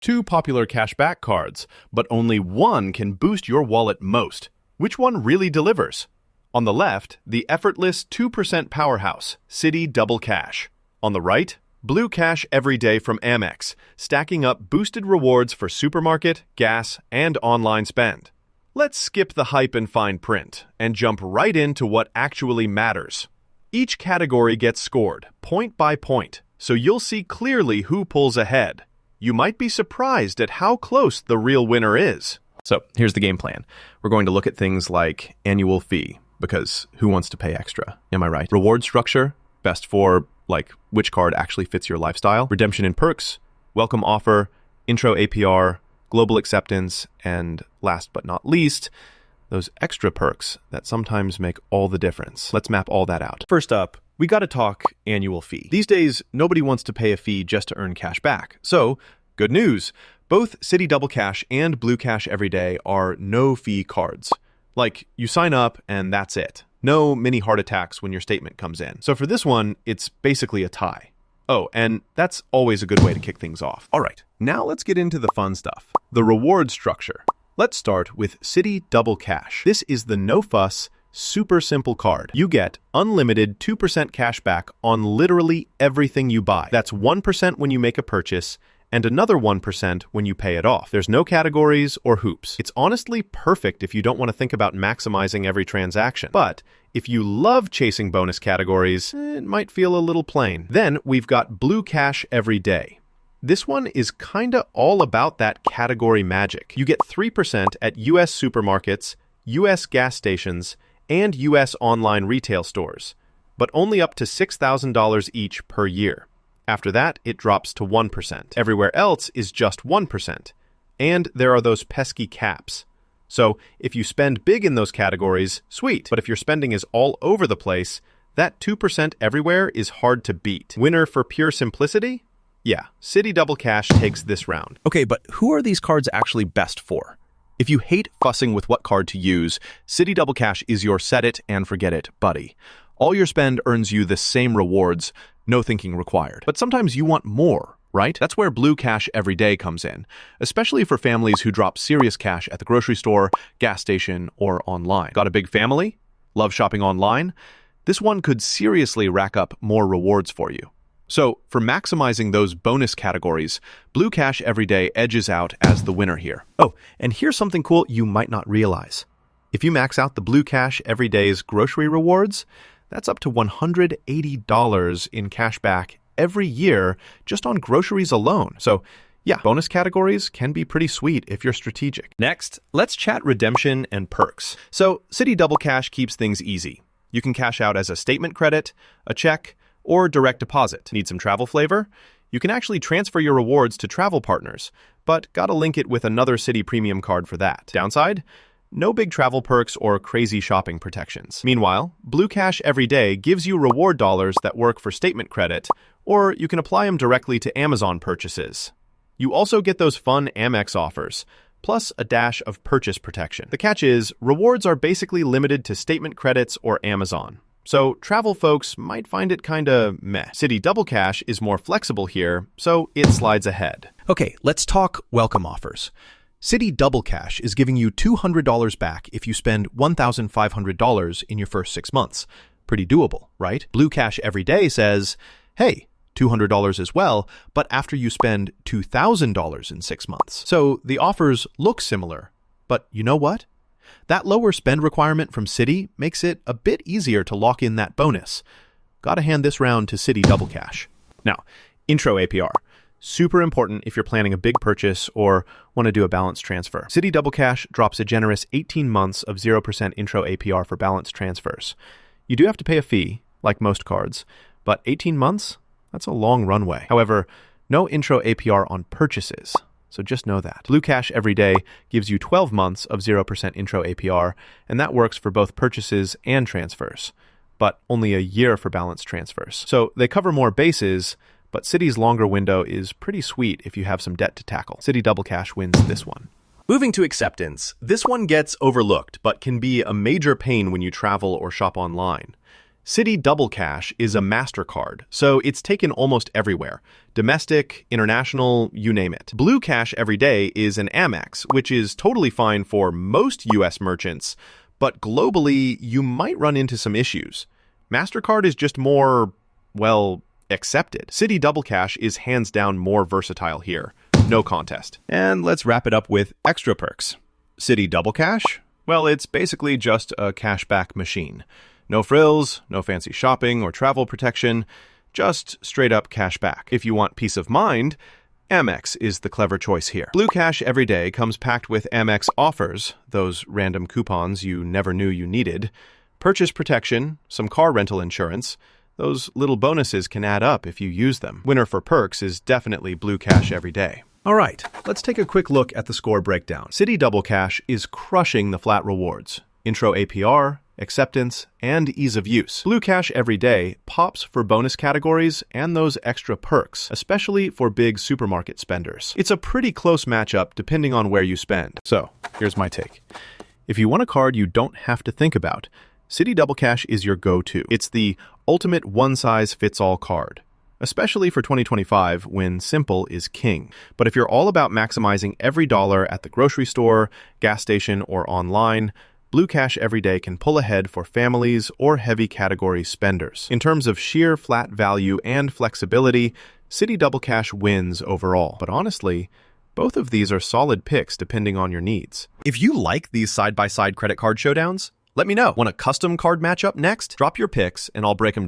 Two popular cashback cards, but only one can boost your wallet most. Which one really delivers? On the left, the effortless 2% powerhouse, Citi Double Cash. On the right, Blue Cash Every Day from Amex, stacking up boosted rewards for supermarket, gas, and online spend. Let's skip the hype and fine print and jump right into what actually matters. Each category gets scored, point by point, so you'll see clearly who pulls ahead. You might be surprised at how close the real winner is. So here's the game plan. We're going to look at things like annual fee, because who wants to pay extra? Am I right? Reward structure, best for which card actually fits your lifestyle. Redemption and perks, welcome offer, intro APR, global acceptance, and last but not least, those extra perks that sometimes make all the difference. Let's map all that out. First up, we got to talk annual fee. These days, nobody wants to pay a fee just to earn cash back. So, good news. Both Citi Double Cash and Blue Cash Every Day are no-fee cards. You sign up and that's it. No mini heart attacks when your statement comes in. So for this one, it's basically a tie. Oh, and that's always a good way to kick things off. All right, now let's get into the fun stuff. The reward structure. Let's start with Citi Double Cash. This is the no-fuss, super simple card. You get unlimited 2% cash back on literally everything you buy. That's 1% when you make a purchase and another 1% when you pay it off. There's no categories or hoops. It's honestly perfect if you don't want to think about maximizing every transaction. But if you love chasing bonus categories, it might feel a little plain. Then we've got Blue Cash Every Day. This one is kinda all about that category magic. You get 3% at US supermarkets, US gas stations, and US online retail stores, but only up to $6,000 each per year. After that, it drops to 1%. Everywhere else is just 1%. And there are those pesky caps. So if you spend big in those categories, sweet. But if your spending is all over the place, that 2% everywhere is hard to beat. Winner for pure simplicity? Yeah, Citi Double Cash takes this round. Okay, but who are these cards actually best for? If you hate fussing with what card to use, Citi Double Cash is your set it and forget it buddy. All your spend earns you the same rewards, no thinking required. But sometimes you want more, right? That's where Blue Cash Every Day comes in, especially for families who drop serious cash at the grocery store, gas station, or online. Got a big family? Love shopping online? This one could seriously rack up more rewards for you. So, for maximizing those bonus categories, Blue Cash Every Day edges out as the winner here. Oh, and here's something cool you might not realize. If you max out the Blue Cash Every Day's grocery rewards, that's up to $180 in cash back every year just on groceries alone. So, yeah, bonus categories can be pretty sweet if you're strategic. Next, let's chat redemption and perks. So, Citi Double Cash keeps things easy. You can cash out as a statement credit, a check, or direct deposit. Need some travel flavor? You can actually transfer your rewards to travel partners, but gotta link it with another Citi Premium card for that. Downside? No big travel perks or crazy shopping protections. Meanwhile, Blue Cash Every Day gives you reward dollars that work for statement credit, or you can apply them directly to Amazon purchases. You also get those fun Amex offers, plus a dash of purchase protection. The catch is, rewards are basically limited to statement credits or Amazon. So travel folks might find it kinda meh. Citi Double Cash is more flexible here, so it slides ahead. Okay, let's talk welcome offers. Citi Double Cash is giving you $200 back if you spend $1,500 in your first 6 months. Pretty doable, right? Blue Cash Every Day says, hey, $200 as well, but after you spend $2,000 in 6 months. So the offers look similar, but you know what? That lower spend requirement from Citi makes it a bit easier to lock in that bonus. Gotta hand this round to Citi Double Cash. Now, intro APR. Super important if you're planning a big purchase or want to do a balance transfer. Citi Double Cash drops a generous 18 months of 0% intro APR for balance transfers. You do have to pay a fee, like most cards, but 18 months? That's a long runway. However, no intro APR on purchases, so just know that. Blue Cash Every Day gives you 12 months of 0% intro APR, and that works for both purchases and transfers, but only a year for balance transfers. So they cover more bases, but Citi's longer window is pretty sweet if you have some debt to tackle. Citi Double Cash wins this one. Moving to acceptance, this one gets overlooked, but can be a major pain when you travel or shop online. Citi Double Cash is a MasterCard, so it's taken almost everywhere. Domestic, international, you name it. Blue Cash Everyday is an Amex, which is totally fine for most US merchants, but globally, you might run into some issues. MasterCard is just more, well, accepted. Citi Double Cash is hands down more versatile here. No contest. And let's wrap it up with extra perks. Citi Double Cash? Well, it's basically just a cashback machine. No frills, no fancy shopping or travel protection, just straight up cash back. If you want peace of mind, Amex is the clever choice here. Blue Cash Everyday comes packed with Amex offers, those random coupons you never knew you needed, purchase protection, some car rental insurance. Those little bonuses can add up if you use them. Winner for perks is definitely Blue Cash Everyday. All right, let's take a quick look at the score breakdown. Citi Double Cash is crushing the flat rewards. Intro APR, acceptance, and ease of use. Blue Cash Everyday pops for bonus categories and those extra perks, especially for big supermarket spenders. It's a pretty close matchup depending on where you spend. So, here's my take. If you want a card you don't have to think about, Citi Double Cash is your go-to. It's the ultimate one-size-fits-all card, especially for 2025 when simple is king. But if you're all about maximizing every dollar at the grocery store, gas station, or online, Blue Cash Everyday can pull ahead for families or heavy category spenders. In terms of sheer flat value and flexibility, Citi Double Cash wins overall. But honestly, both of these are solid picks depending on your needs. If you like these side-by-side credit card showdowns, let me know. Want a custom card matchup next? Drop your picks and I'll break them down.